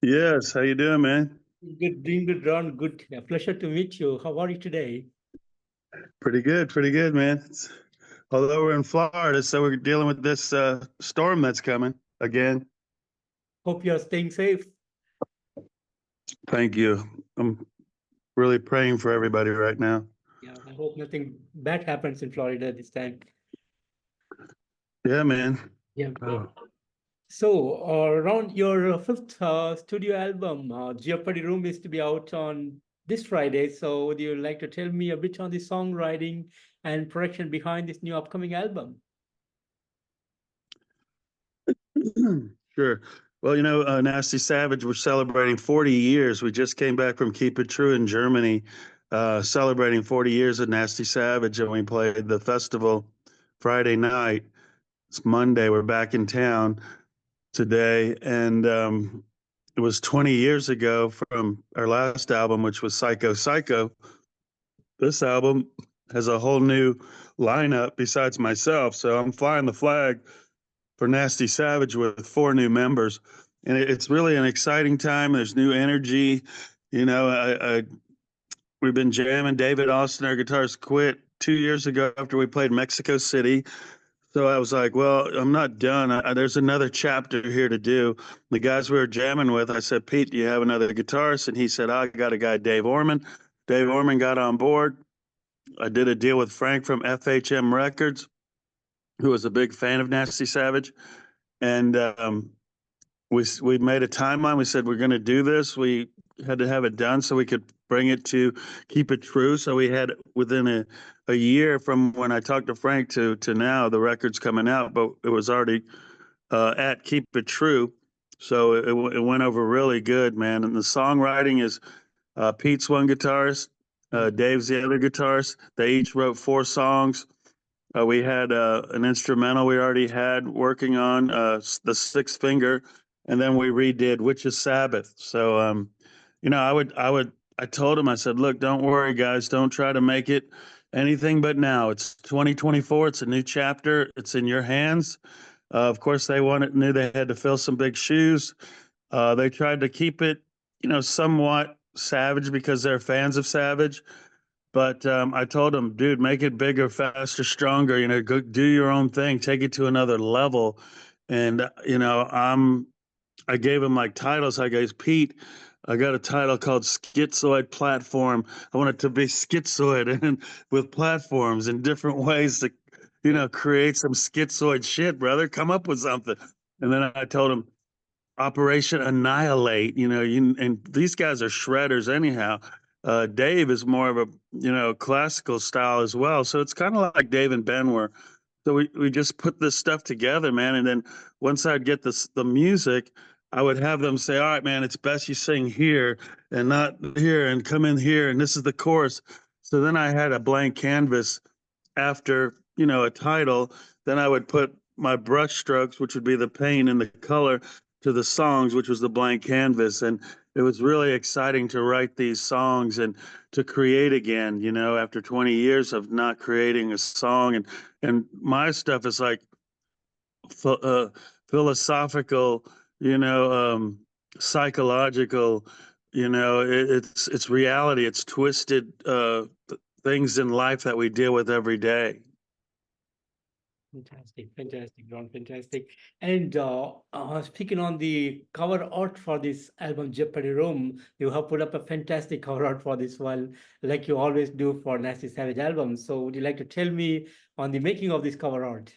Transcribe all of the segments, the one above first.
Yes, how you doing, man? Good, doing good, Ron. Good. Pleasure to meet you. How are you today? Pretty good, man. Although we're in Florida, so we're dealing with this storm that's coming again. Hope you are staying safe. Thank you. I'm really praying for everybody right now. Yeah, I hope nothing bad happens in Florida this time. Yeah, man. Yeah. Oh. So, Ron, your fifth studio album, Jeopardy Room, is to be out on this Friday. So, would you like to tell me a bit on the songwriting and production behind this new upcoming album? Sure. Well, Nasty Savage, we're celebrating 40 years. We just came back from Keep It True in Germany, celebrating 40 years of Nasty Savage, and we played the festival Friday night. It's Monday. We're back in town today, and it was 20 years ago from our last album, which was Psycho Psycho. This album has a whole new lineup besides myself, so I'm flying the flag for Nasty Savage with 4 new members, and it's really an exciting time. There's new energy. We've been jamming. David Austin, our guitarist, quit 2 years ago after we played Mexico City. So I was like, well, I'm not done. There's another chapter here to do. The guys we were jamming with, I said, Pete, do you have another guitarist? And he said, I got a guy, Dave Orman. Dave Orman got on board. I did a deal with Frank from FHM Records, who was a big fan of Nasty Savage. And we made a timeline. We said, we're going to do this. We had to have it done so we could bring it to Keep It True. So we had within a year from when I talked to Frank to now, the record's coming out, but it was already at Keep It True. So it went over really good, man. And the songwriting is Pete's one guitarist, Dave's the other guitarist. They each wrote 4 songs. We had an instrumental we already had working on, the Six Finger, and then we redid Witch's Sabbath. So I told him, I said, look, don't worry, guys, don't try to make it anything but now. It's 2024. It's a new chapter. It's in your hands. Of course, knew they had to fill some big shoes. They tried to keep it, somewhat Savage because they're fans of Savage. But I told them, dude, make it bigger, faster, stronger. Go do your own thing, take it to another level. And I gave him like titles. I goes, Pete, I got a title called Schizoid Platform. I want it to be schizoid and with platforms in different ways to, create some schizoid shit, brother. Come up with something. And then I told him, Operation Annihilate. And these guys are shredders anyhow. Dave is more of a classical style as well. So it's kind of like Dave and Ben were. So we just put this stuff together, man. And then once I'd get the music, I would have them say, all right, man, it's best you sing here and not here and come in here. And this is the chorus. So then I had a blank canvas after, a title. Then I would put my brush strokes, which would be the paint and the color, to the songs, which was the blank canvas. And it was really exciting to write these songs and to create again, after 20 years of not creating a song. And my stuff is like philosophical, psychological, it's reality. It's twisted things in life that we deal with every day. Fantastic, Ron, fantastic. And speaking on the cover art for this album, Jeopardy Room, you have put up a fantastic cover art for this one, like you always do for Nasty Savage albums. So would you like to tell me on the making of this cover art?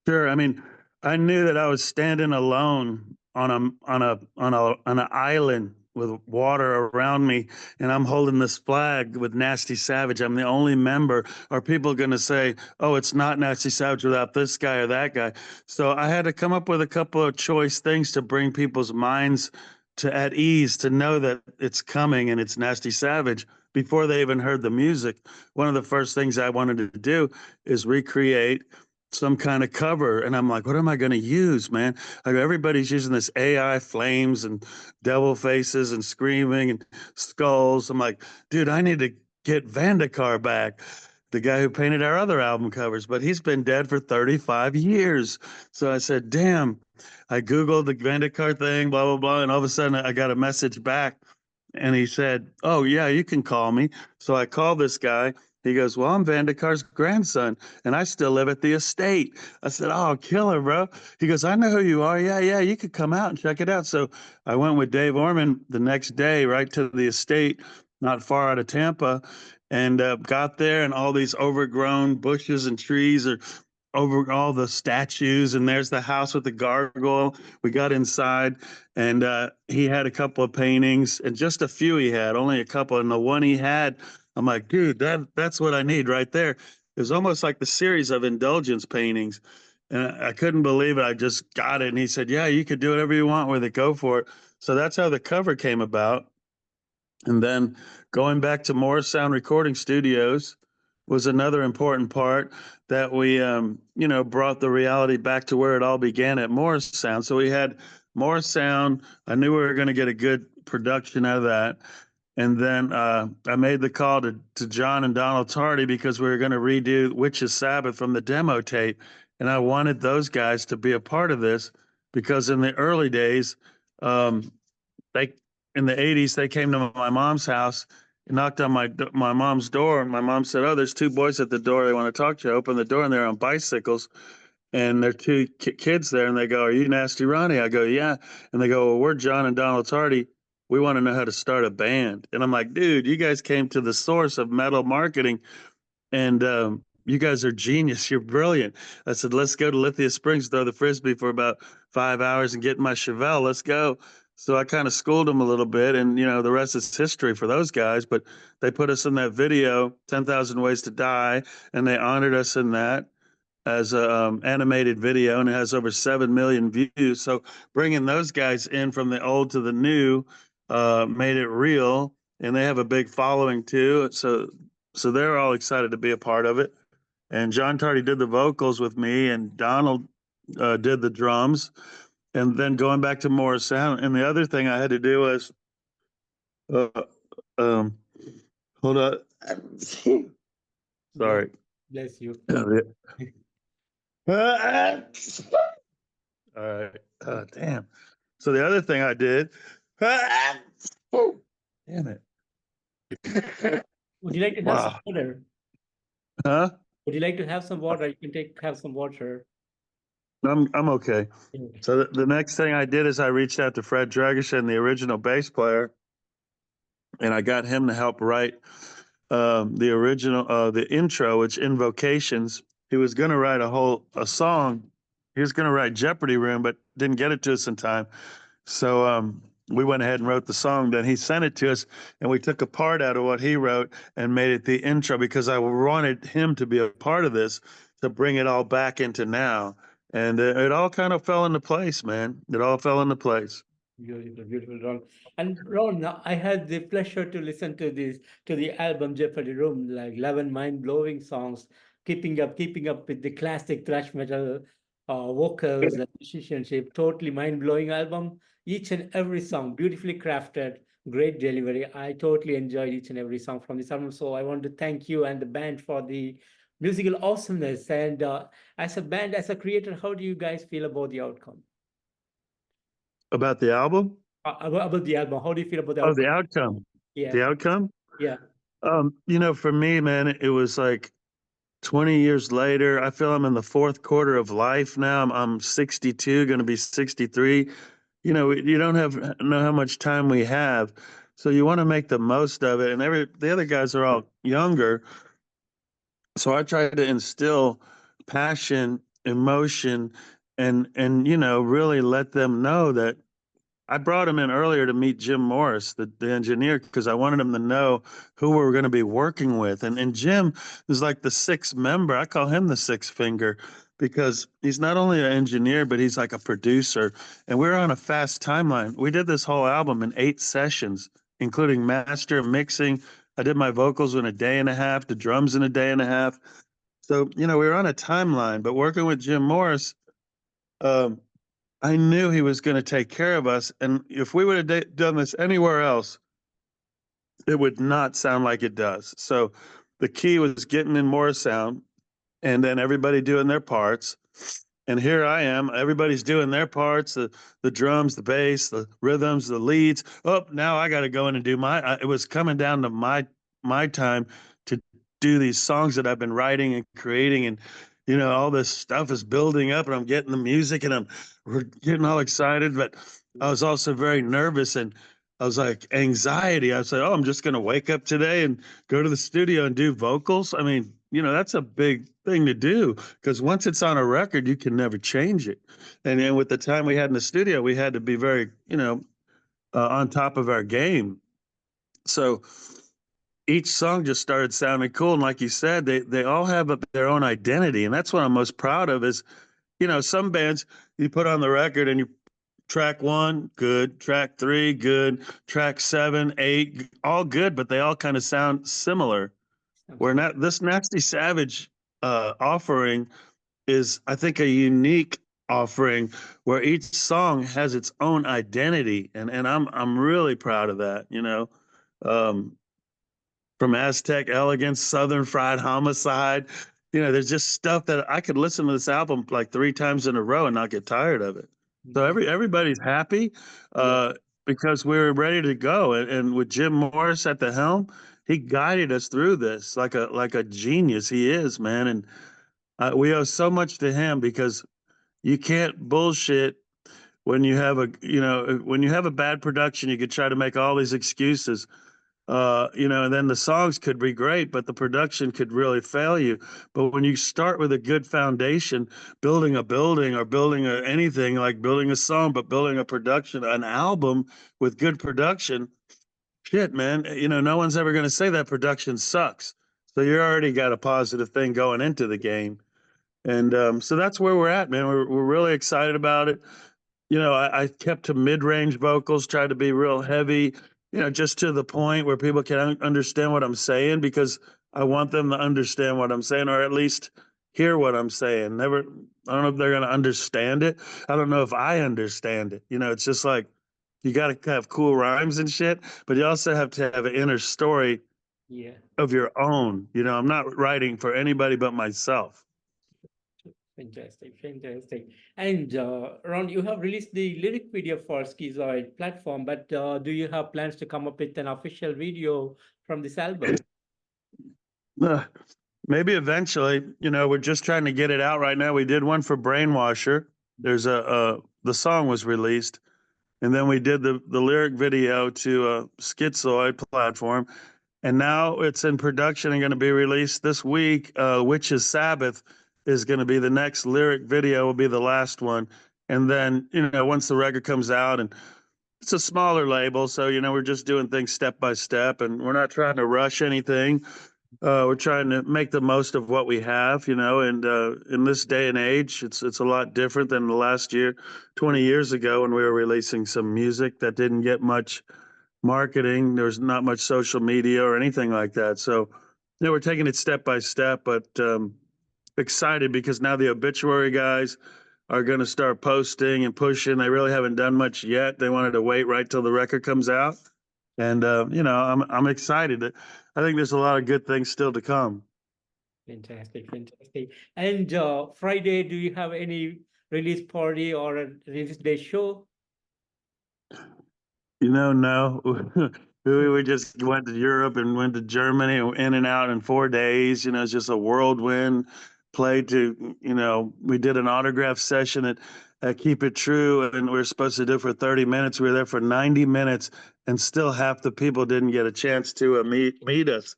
Sure. I mean, I knew that I was standing alone on an island with water around me, and I'm holding this flag with Nasty Savage. I'm the only member. Are people going to say, oh, it's not Nasty Savage without this guy or that guy? So I had to come up with a couple of choice things to bring people's minds at ease, to know that it's coming and it's Nasty Savage before they even heard the music. One of the first things I wanted to do is recreate some kind of cover. And I'm like, what am I going to use, man? Like, everybody's using this AI flames and devil faces and screaming and skulls. I'm like, dude, I need to get Vandekar back. the guy who painted our other album covers, but he's been dead for 35 years. So I said, damn. I Googled the Vandekar thing, blah, blah, blah. And all of a sudden I got a message back and he said, oh, yeah, you can call me. So I called this guy. He goes, well, I'm Vandekar's grandson and I still live at the estate. I said, oh, killer, bro. He goes, I know who you are. Yeah, yeah, you could come out and check it out. So I went with Dave Orman the next day right to the estate, not far out of Tampa, and got there, and all these overgrown bushes and trees are over all the statues, and there's the house with the gargoyle. We got inside, and he had a couple of paintings, and just a few he had, only a couple. And the one he had, I'm like, dude, that's what I need right there. It was almost like the series of Indulgence paintings, and I couldn't believe it. I just got it, and he said, yeah, you could do whatever you want with it. Go for it. So that's how the cover came about. And then going back to Morris Sound Recording Studios was another important part that we, brought the reality back to where it all began at Morris Sound. So we had Morris Sound. I knew we were going to get a good production out of that. And then I made the call to John and Donald Tardy because we were going to redo Witch's Sabbath from the demo tape. And I wanted those guys to be a part of this because in the early days, they in the 80s, they came to my mom's house, knocked on my mom's door, and my mom said, oh, there's two boys at the door. They want to talk to you. I open the door, and they're on bicycles, and there are two kids there, and they go, are you Nasty Ronnie? I go, yeah. And they go, well, we're John and Donald Tardy. We want to know how to start a band. And I'm like, dude, you guys came to the source of metal marketing, and you guys are genius. You're brilliant. I said, let's go to Lithia Springs, throw the Frisbee for about 5 hours and get in my Chevelle. Let's go. So I kind of schooled them a little bit, and the rest is history for those guys. But they put us in that video, 10,000 Ways to Die, and they honored us in that as a animated video, and it has over 7 million views. So bringing those guys in from the old to the new made it real, and they have a big following too. So they're all excited to be a part of it. And John Tardy did the vocals with me, and Donald did the drums. And then going back to Morris Sound, and the other thing I had to do was, hold on, sorry. Bless you. All right, damn. So the other thing I did, damn it. Would you like to have some water? Huh? Would you like to have some water? You can have some water. I'm okay. So the next thing I did is I reached out to Fred Dragishin, the original bass player, and I got him to help write the original the intro, which Invocations. He was going to write a song. He was going to write Jeopardy Room, but didn't get it to us in time. So we went ahead and wrote the song. Then he sent it to us, and we took a part out of what he wrote and made it the intro because I wanted him to be a part of this to bring it all back into now. And it all kind of fell into place, man. It all fell into place. Beautiful, beautiful, Ron. And Ron, I had the pleasure to listen to the album Jeopardy Room, like 11 mind-blowing songs, keeping up with the classic thrash metal vocals and musicianship. Totally mind-blowing album. Each and every song beautifully crafted, great delivery. I totally enjoyed each and every song from this album. So I want to thank you and the band for the musical awesomeness. And as a band, as a creator, how do you guys feel about the outcome? About the album? About the album. How do you feel about the outcome? outcome? The outcome. Yeah. The outcome? Yeah. For me, man, it was like 20 years later. I feel I'm in the fourth quarter of life now. I'm 62, going to be 63. You don't know how much time we have, so you want to make the most of it. And the other guys are all younger, so I try to instill passion, emotion, and really let them know that I brought him in earlier to meet Jim Morris, the engineer, because I wanted him to know who we were going to be working with. And Jim is like the sixth member. I call him the sixth finger because he's not only an engineer, but he's like a producer. And we're on a fast timeline. We did this whole album in 8 sessions, including master, mixing. I did my vocals in a day and a half, the drums in a day and a half. So, we were on a timeline, but working with Jim Morris, I knew he was going to take care of us. And if we would have done this anywhere else, it would not sound like it does. So the key was getting in more sound, and then everybody doing their parts. And here I am, everybody's doing their parts, the drums, the bass, the rhythms, the leads. Oh, now I got to go in and do it was coming down to my time to do these songs that I've been writing and creating, and all this stuff is building up, and I'm getting the music, and we're getting all excited, but I was also very nervous, and I was like anxiety. I said, "Oh, I'm just going to wake up today and go to the studio and do vocals." I mean, that's a big thing to do, because once it's on a record, you can never change it. And then with the time we had in the studio, we had to be very, on top of our game. So each song just started sounding cool. And like you said, they all have their own identity. And that's what I'm most proud of is, some bands you put on the record and you track 1, good, track 3, good, track 7, 8, all good, but they all kind of sound similar. Where not this Nasty Savage offering is, I think, a unique offering where each song has its own identity, and I'm really proud of that. Um, from Aztec Elegance, Southern Fried Homicide, there's just stuff that I could listen to this album like 3 times in a row and not get tired of it. So everybody's happy because we're ready to go, and with Jim Morris at the helm, he guided us through this like a genius he is, man. And we owe so much to him, because you can't bullshit when you have a bad production. You could try to make all these excuses, and then the songs could be great, but the production could really fail you. But when you start with a good foundation, building a building or building anything, like building a song, but building a production, an album with good production, shit, man, no one's ever going to say that production sucks. So you already got a positive thing going into the game. And so that's where we're at, man. We're really excited about it. I kept to mid-range vocals, tried to be real heavy, just to the point where people can understand what I'm saying, because I want them to understand what I'm saying, or at least hear what I'm saying. I don't know if they're going to understand it. I don't know if I understand it. It's just like, you got to have cool rhymes and shit, but you also have to have an inner story of your own. I'm not writing for anybody but myself. Fantastic, fantastic. And Ron, you have released the lyric video for Schizoid platform, but do you have plans to come up with an official video from this album? Maybe eventually. We're just trying to get it out right now. We did one for Brainwasher. There's the song was released, and then we did the lyric video to a Schizoid platform, and now it's in production and going to be released this week. Witches Sabbath is going to be the next lyric video, will be the last one. And then, once the record comes out, and it's a smaller label, so, we're just doing things step by step, and we're not trying to rush anything. We're trying to make the most of what we have, and in this day and age, it's a lot different than the last 20 years ago, when we were releasing some music that didn't get much marketing. There's not much social media or anything like that. So, we're taking it step by step, but excited because now the Obituary guys are going to start posting and pushing. They really haven't done much yet. They wanted to wait right till the record comes out, and I'm excited. I think there's a lot of good things still to come. Fantastic, fantastic. And Friday, do you have any release party or a release day show? No. We just went to Europe and went to Germany, in and out in 4 days. It's just a whirlwind. Played to, we did an autograph session at Keep It True, and we were supposed to do it for 30 minutes. We were there for 90 minutes, and still half the people didn't get a chance to meet us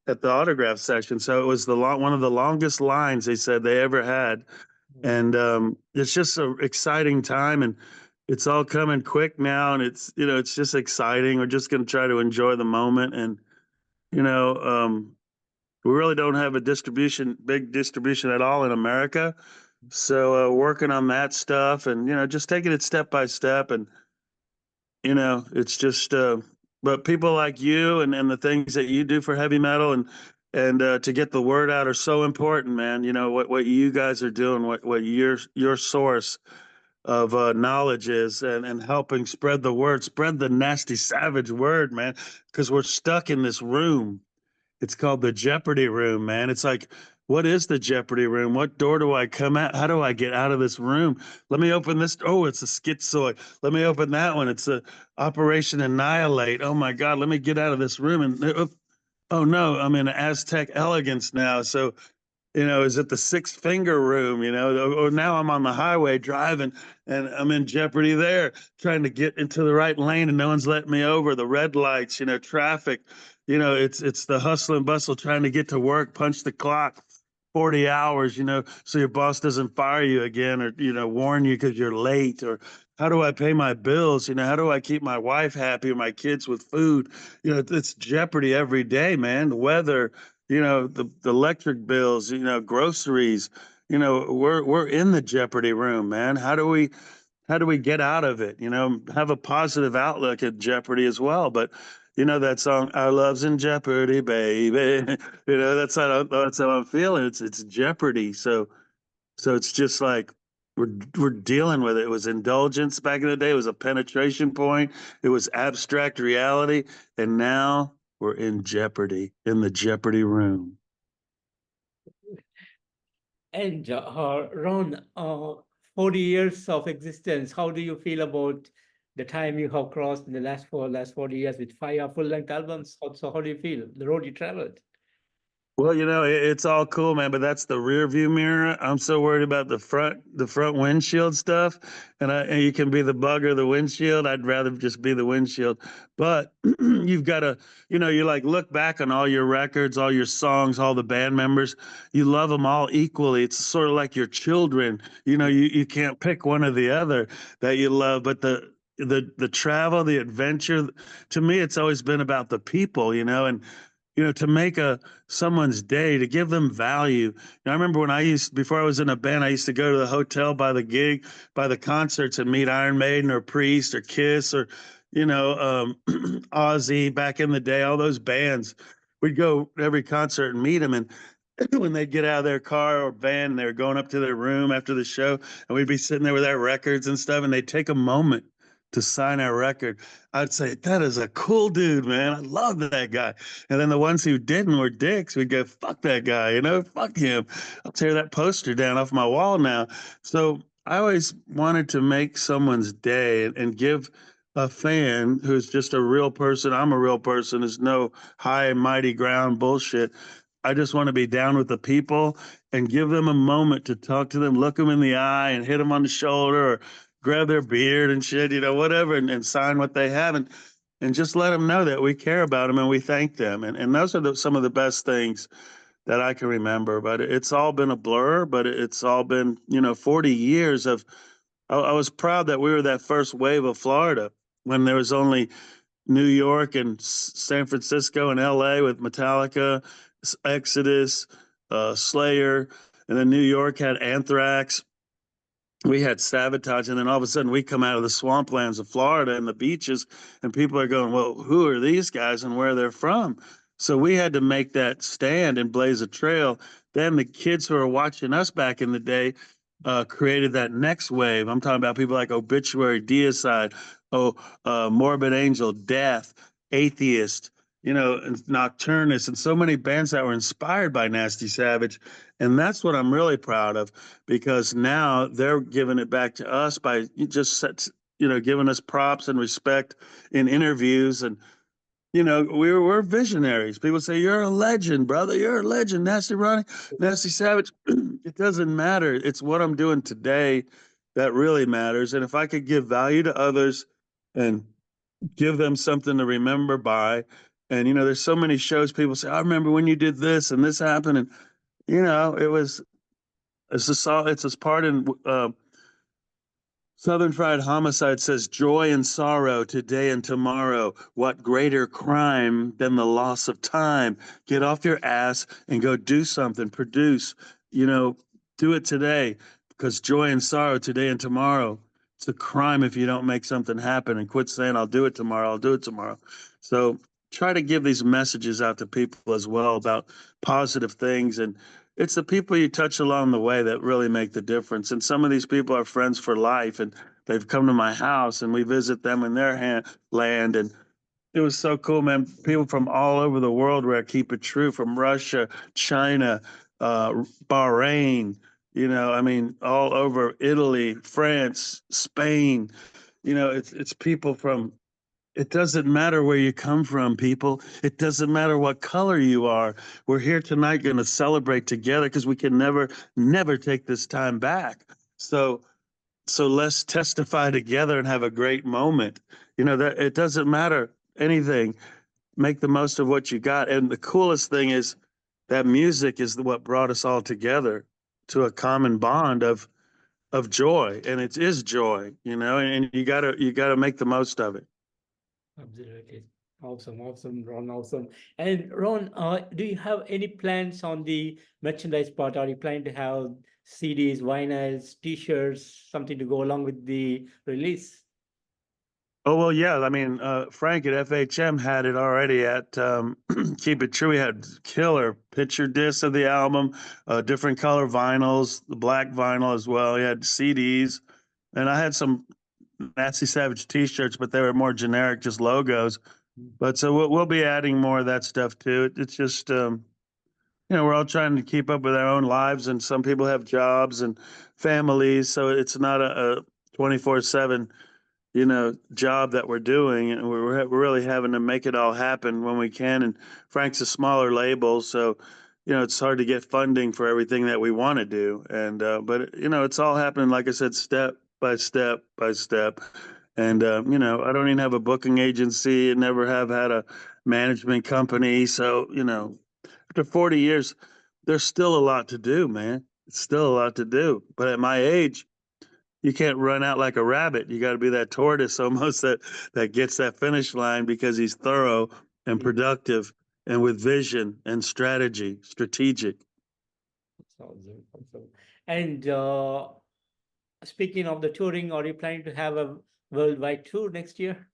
at the autograph session. So it was one of the longest lines they said they ever had. And it's just an exciting time, and it's all coming quick now, and it's just exciting. We're just going to try to enjoy the moment, and we really don't have a big distribution at all in America. So working on that stuff, and just taking it step by step, and it's just but people like you and the things that you do for heavy metal and to get the word out are so important, man. What you guys are doing, what your source of knowledge is, and helping spread the word, spread the Nasty Savage word, man, because we're stuck in this room, It's called the Jeopardy room, man. It's like, what is the Jeopardy room? What door do I come out? How do I get out of this room? Let me open this. Oh, it's a schizoid. Let me open that one. It's a Operation Annihilate. Oh my God, let me get out of this room. And oh no, I'm in Aztec elegance now. So is it the six finger room, or now I'm on the highway driving and I'm in jeopardy there, trying to get into the right lane and no one's letting me over. The red lights, traffic, it's the hustle and bustle trying to get to work, punch the clock. 40 hours, so your boss doesn't fire you again or, warn you because you're late. Or how do I pay my bills? How do I keep my wife happy or my kids with food? It's jeopardy every day, man. The weather, the electric bills, groceries, we're in the jeopardy room, man. How do we get out of it? Have a positive outlook at jeopardy as well. But that song, "Our Love's in Jeopardy, Baby." That's how I'm feeling. It's jeopardy. So it's just like we're dealing with it. It was indulgence back in the day. It was a penetration point. It was abstract reality, and now we're in jeopardy, in the jeopardy room. And Ron, 40 years of existence, how do you feel about the time you have crossed in the last 40 years with five full-length albums? So how do you feel? The road you traveled? Well, it's all cool, man, but that's the rear view mirror. I'm so worried about the front windshield stuff. And you can be the bug or the windshield. I'd rather just be the windshield. But you've got to, you like look back on all your records, all your songs, all the band members. You love them all equally. It's sort of like your children. You can't pick one or the other that you love, but the travel, the adventure, to me, it's always been about the people, and to make someone's day, to give them value. I remember before I was in a band, I used to go to the hotel by the gig, by the concerts, and meet Iron Maiden or Priest or Kiss or, Ozzy back in the day, all those bands. We'd go to every concert and meet them. And when they'd get out of their car or van and they were going up to their room after the show, and we'd be sitting there with our records and stuff, and they'd take a moment to sign our record, I'd say, that is a cool dude, man. I love that guy. And then the ones who didn't were dicks. We'd go, fuck that guy, fuck him. I'll tear that poster down off my wall now. So I always wanted to make someone's day and give a fan who's just a real person. I'm a real person. There's no high and mighty ground bullshit. I just want to be down with the people and give them a moment to talk to them, look them in the eye and hit them on the shoulder or grab their beard and shit, whatever, and sign what they have and just let them know that we care about them and we thank them. And those are some of the best things that I can remember. But it's all been a blur, but it's all been, 40 years of, I was proud that we were that first wave of Florida when there was only New York and San Francisco and LA with Metallica, Exodus, Slayer, and then New York had Anthrax. We had Sabotage, and then all of a sudden we come out of the swamplands of Florida and the beaches, and people are going, well, who are these guys and where they're from? So we had to make that stand and blaze a trail. Then the kids who are watching us back in the day created that next wave. I'm talking about people like Obituary, Deicide, Morbid Angel, Death, Atheist, and Nocturnus, and so many bands that were inspired by Nasty Savage. And that's what I'm really proud of, because now they're giving it back to us by just, giving us props and respect in interviews. And, we're visionaries. People say, you're a legend, brother. You're a legend. Nasty Ronnie, Nasty Savage. It doesn't matter. It's what I'm doing today that really matters. And if I could give value to others and give them something to remember by, and, there's so many shows people say, I remember when you did this and this happened. And, it's a part in Southern Fried Homicide says, joy and sorrow today and tomorrow. What greater crime than the loss of time? Get off your ass and go do something, produce, do it today, because joy and sorrow today and tomorrow. It's a crime if you don't make something happen and quit saying, I'll do it tomorrow. I'll do it tomorrow. So try to give these messages out to people as well about positive things. And it's the people you touch along the way that really make the difference. And some of these people are friends for life, and they've come to my house and we visit them in their land. it was so cool, man. People from all over the world were at Keep It True, from Russia, China, Bahrain, I mean, all over Italy, France, Spain. It's people from, it doesn't matter where you come from, people. It doesn't matter what color you are. We're here tonight going to celebrate together because we can never take this time back. So let's testify together and have a great moment. That it doesn't matter anything. Make the most of what you got. And the coolest thing is that music is what brought us all together to a common bond of joy. And it is joy, and you gotta make the most of it. Absolutely. Awesome, awesome, Ron, awesome. And Ron, do you have any plans on the merchandise part? Are you planning to have CDs, vinyls, t-shirts, something to go along with the release? Oh, well, yeah. I mean, Frank at FHM had it already at Keep It True. We had killer picture discs of the album, different color vinyls, the black vinyl as well. He had CDs, and I had some Nasty Savage T-shirts, but they were more generic, just logos. But so we'll be adding more of that stuff too. It's just, we're all trying to keep up with our own lives, and some people have jobs and families, so it's not a 24/7 job that we're doing, and we're really having to make it all happen when we can. And Frank's a smaller label, so it's hard to get funding for everything that we want to do. And but it's all happening, like I said, step by step by step. And I don't even have a booking agency and never have had a management company. So after 40 years, there's still a lot to do, man. It's still a lot to do. But at my age, you can't run out like a rabbit. You got to be that tortoise almost that gets that finish line because he's thorough and Yeah, productive and with vision and strategic. that's awesome, awesome. And speaking of the touring, are you planning to have a worldwide tour next year?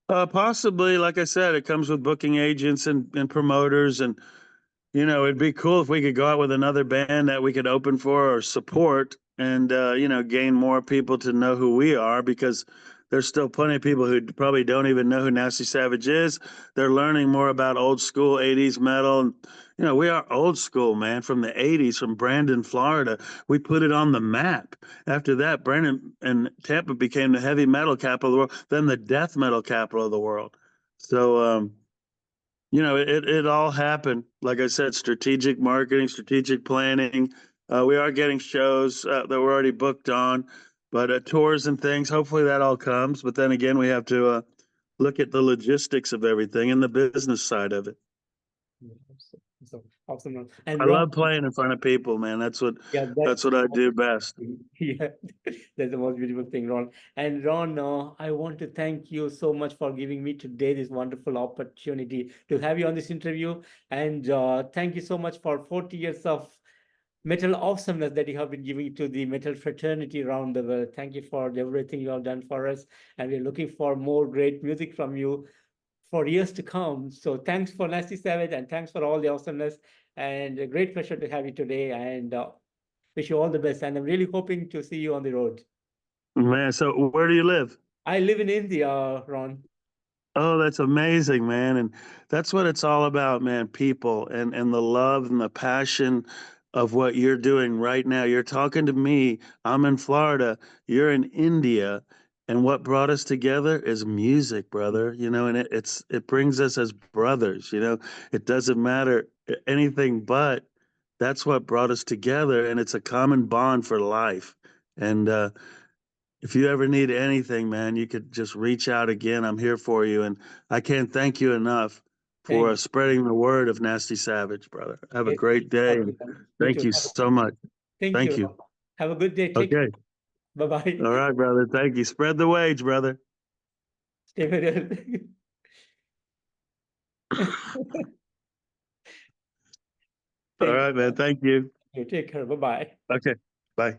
Possibly, like I said, it comes with booking agents and promoters, and it'd be cool if we could go out with another band that we could open for or support and, gain more people to know who we are, because there's still plenty of people who probably don't even know who Nasty Savage is. They're learning more about old school 80s metal. And, we are old school, man, from the 80s, from Brandon, Florida. We put it on the map. After that, Brandon and Tampa became the heavy metal capital of the world, then the death metal capital of the world. So, it all happened. Like I said, strategic marketing, strategic planning. We are getting shows that we're already booked on, but tours and things. Hopefully that all comes. But then again, we have to look at the logistics of everything and the business side of it. Yeah, awesome, awesome, awesome, Ron. And I Ron, love playing in front of people, man. That's what yeah, that's that's what I do best. yeah, that's the most beautiful thing, Ron. And Ron, I want to thank you so much for giving me today this wonderful opportunity to have you on this interview. And thank you so much for 40 years of metal awesomeness that you have been giving to the metal fraternity around the world. Thank you for everything you have done for us. And we're looking for more great music from you for years to come. So thanks for Nasty Savage and thanks for all the awesomeness. And a great pleasure to have you today. And wish you all the best. And I'm really hoping to see you on the road. Man, so where do you live? I live in India, Ron. Oh, that's amazing, man. And that's what it's all about, man. People and the love and the passion of what you're doing right now. You're talking to me. I'm in Florida. You're in India. And what brought us together is music, brother. And it brings us as brothers. It doesn't matter anything but that's what brought us together. And it's a common bond for life. And if you ever need anything, man, you could just reach out again. I'm here for you. And I can't thank you enough for Thank spreading the word of Nasty Savage, brother. Have a you. great day. And You thank too. you so much. Thank Thank you, you. Ron. Have a good day. Take care. Okay. Bye-bye. All right, brother. Thank you. Spread the wage, brother. Stay very All Thank right, man. Thank you. you. Take care. Bye-bye. Okay. Bye.